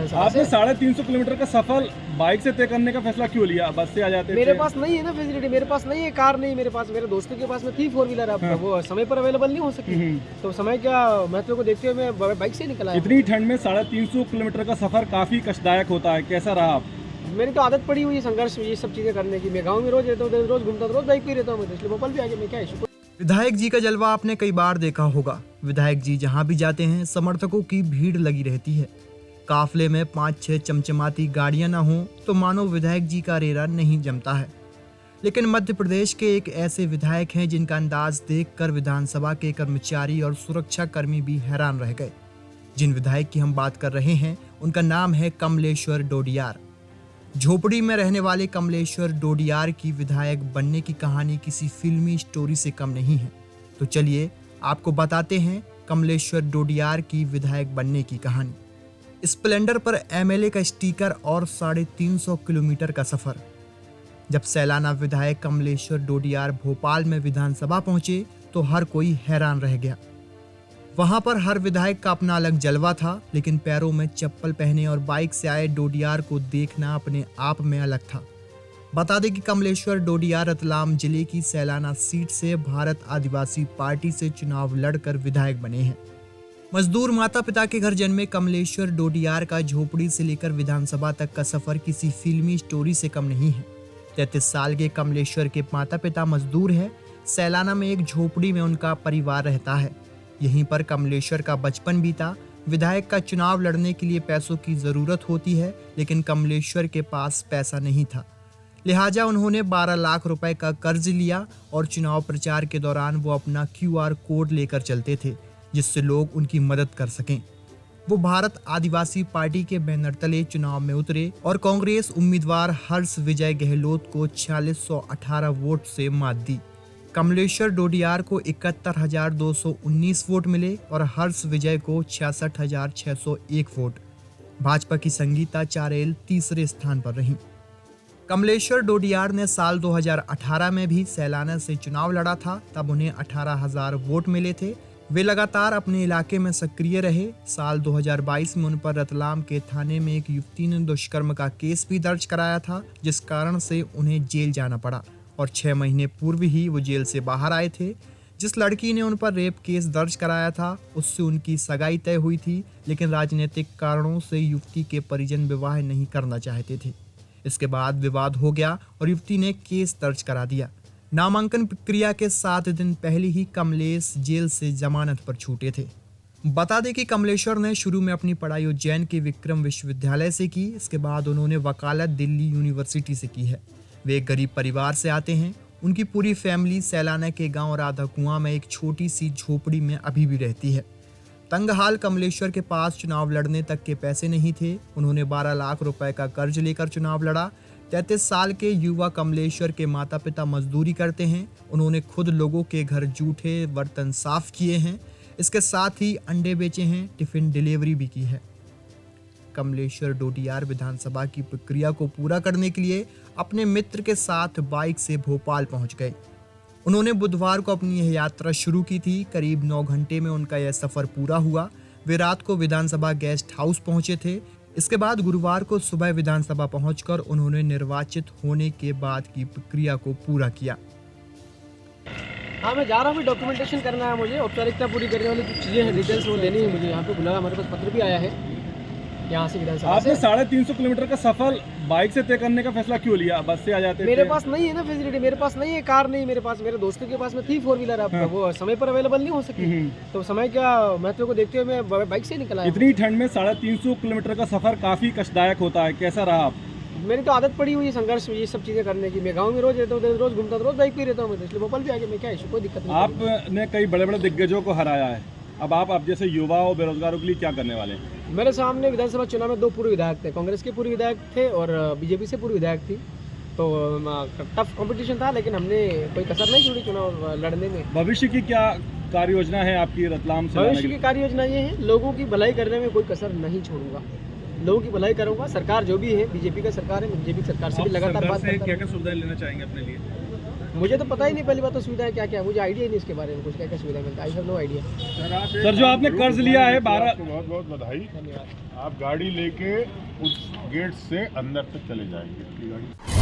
विधानसभा से। आपने 350 किलोमीटर का सफर बाइक से तय करने का फैसला क्यों लिया? बस से आ जाते मेरे थे। पास नहीं है ना फैसिलिटी, मेरे पास नहीं है, कार नहीं मेरे पास, मेरे दोस्तों के पास में थी 4 व्हीलर, अब वो समय पर अवेलेबल नहीं हो सकी, तो समय क्या महत्व को देखते हुए मैं बाइक से निकला। इतनी ठंड में 350 किलोमीटर का सफर काफी कष्टदायक होता है, कैसा रहा आप? मेरी तो आदत पड़ी हुई है संघर्ष ये सब चीजें करने की। मैं गाँव में रोज रहता हूँ, रोज घूमता हूँ, रोज बाइक पे रहता हूँ, इसलिए भोपाल भी आगे मैं क्या इशू। विधायक जी का जलवा आपने कई बार देखा होगा। विधायक जी जहां भी जाते हैं समर्थकों की भीड़ लगी रहती है। काफले में 5-6 चमचमाती गाड़ियां ना हों तो मानो विधायक जी का रेरा नहीं जमता है। लेकिन मध्य प्रदेश के एक ऐसे विधायक हैं जिनका अंदाज देखकर विधानसभा के कर्मचारी और सुरक्षा कर्मी भी हैरान रह गए। जिन विधायक की हम बात कर रहे हैं उनका नाम है कमलेश्वर डोडियार। झोपड़ी में रहने वाले कमलेश्वर डोडियार की विधायक बनने की कहानी किसी फिल्मी स्टोरी से कम नहीं है। तो चलिए आपको बताते हैं कमलेश्वर डोडियार की विधायक बनने की कहानी। स्प्लेंडर पर एमएलए का स्टिकर और 350 किलोमीटर का सफर। जब सैलाना विधायक कमलेश्वर डोडियार भोपाल में विधानसभा पहुंचे तो हर कोई हैरान रह गया। वहां पर हर विधायक का अपना अलग जलवा था, लेकिन पैरों में चप्पल पहने और बाइक से आए डोडियार को देखना अपने आप में अलग था। बता दें कि कमलेश्वर डोडियार रतलाम जिले की सैलाना सीट से भारत आदिवासी पार्टी से चुनाव लड़कर विधायक बने हैं। मजदूर माता पिता के घर जन्मे कमलेश्वर डोडियार का झोपड़ी से लेकर विधानसभा तक का सफर किसी फिल्मी स्टोरी से कम नहीं है। 33 साल के कमलेश्वर के माता पिता मजदूर हैं। सैलाना में एक झोपड़ी में उनका परिवार रहता है। यहीं पर कमलेश्वर का बचपन बीता। विधायक का चुनाव लड़ने के लिए पैसों की जरूरत होती है, लेकिन कमलेश्वर के पास पैसा नहीं था। लिहाजा उन्होंने 12 लाख रुपए का कर्ज लिया और चुनाव प्रचार के दौरान वो अपना QR कोड लेकर चलते थे, जिससे लोग उनकी मदद कर सकें। वो भारत आदिवासी पार्टी के बैनर तले चुनाव में उतरे और कांग्रेस उम्मीदवार हर्ष विजय गहलोत को 4618 वोट से मात दी। कमलेश्वर डोडियार को 71,219 वोट मिले और हर्ष विजय को 66,601 वोट। भाजपा की संगीता चारेल तीसरे स्थान पर रहीं। कमलेश्वर डोडियार ने साल 2018 में भी सैलाना से चुनाव लड़ा था, तब उन्हें 18,000 वोट मिले थे। वे लगातार अपने इलाके में सक्रिय रहे। साल 2022 में उन पर रतलाम के थाने में एक युवती ने दुष्कर्म का केस भी दर्ज कराया था, जिस कारण से उन्हें जेल जाना पड़ा और 6 महीने पूर्व ही वो जेल से बाहर आए थे। जिस लड़की ने उन पर रेप केस दर्ज कराया था उससे उनकी सगाई तय हुई थी, लेकिन राजनीतिक कारणों से युवती के परिजन विवाह नहीं करना चाहते थे। इसके बाद विवाद हो गया और युवती ने केस दर्ज करा दिया। नामांकन प्रक्रिया के 7 दिन पहले ही कमलेश जेल से जमानत पर छूटे थे। बता दें कि कमलेश्वर ने शुरू में अपनी पढ़ाई उज्जैन के विक्रम विश्वविद्यालय से की। इसके बाद उन्होंने वकालत दिल्ली यूनिवर्सिटी से की है। वे एक गरीब परिवार से आते हैं। उनकी पूरी फैमिली सैलाना के गांव राधा कुआं में एक छोटी सी झोपड़ी में अभी भी रहती है। तंगहाल कमलेश्वर के पास चुनाव लड़ने तक के पैसे नहीं थे। उन्होंने 12 लाख रुपए का कर्ज लेकर चुनाव लड़ा। 33 साल के युवा कमलेश्वर के माता पिता मजदूरी करते हैं। उन्होंने खुद लोगों के घर जूठे बर्तन साफ किए हैं। इसके साथ ही अंडे बेचे हैं, टिफिन डिलीवरी भी की है। कमलेश्वर डोडियार विधानसभा की प्रक्रिया को पूरा करने के लिए अपने मित्र के साथ बाइक से भोपाल पहुंच गए। उन्होंने बुधवार को अपनी यह यात्रा शुरू की थी। करीब 9 घंटे में उनका यह सफर पूरा हुआ। वे रात को विधानसभा गेस्ट हाउस पहुंचे थे। इसके बाद गुरुवार को सुबह विधानसभा पहुंचकर उन्होंने निर्वाचित होने के बाद की प्रक्रिया को पूरा किया। हाँ, मैं जा रहा हूँ, डॉक्यूमेंटेशन करना है मुझे, औपचारिकता पूरी करने वाली कुछ चीज़ें हैं, डिटेल्स वो लेनी है मुझे। यहाँ पे बुलाया, हमारे पास पत्र भी आया है यहाँ से विधानसभा आपने से। 350 किलोमीटर का सफर बाइक से तय करने का फैसला क्यों लिया? बस से आ जाते मेरे थे। पास नहीं है ना फैसिलिटी, मेरे पास नहीं है, कार नहीं मेरे पास, मेरे दोस्तों के पास में थी 4 व्हीलर, अब वो समय पर अवेलेबल नहीं हो सकी, तो समय क्या महत्व को देखते हुए मैं बाइक से निकला। इतनी ठंड में 350 किलोमीटर का सफर काफी कष्टदायक होता है, कैसा रहा आप? मेरी तो आदत पड़ी हुई है संघर्ष ये सब चीज़ें करने की। मैं गाँव में रोज रहता हूँ, रोज घूमता हूँ, रोज बाइक पे रहता हूँ, इसलिए भोपाल भी आगे मैं क्या इशू, कोई दिक्कत नहीं। आपने कई बड़े बड़े दिग्गजों को हराया है, अब जैसे युवाओं बेरोजगारों के लिए क्या करने वाले हैं? मेरे सामने विधानसभा चुनाव में 2 पूर्व विधायक थे, कांग्रेस के पूर्व विधायक थे और बीजेपी से पूर्व विधायक थी, तो टफ कंपटीशन था, लेकिन हमने कोई कसर नहीं छोड़ी चुनाव लड़ने में। भविष्य की क्या कार्य योजना है आपकी रतलाम से? भविष्य की कार्य योजना ये है, लोगों की भलाई करने में कोई कसर नहीं छोड़ूंगा, लोगों की भलाई करूंगा। सरकार जो भी है, बीजेपी का सरकार है, बीजेपी सरकार से भी लगातार बात करता हूं। क्या सुविधाएं लेना चाहेंगे अपने लिए? मुझे तो पता ही नहीं, पहली बात तो सुविधाएं क्या क्या है, मुझे आइडिया ही नहीं इसके बारे में, कुछ क्या क्या सुविधा मिलता है, I have no idea. Sir जो आपने कर्ज लिया है 12 आपको बहुत बहुत बधाई। धन्यवाद। आप गाड़ी लेके उस गेट से अंदर तक चले जाएंगे, आपकी गाड़ी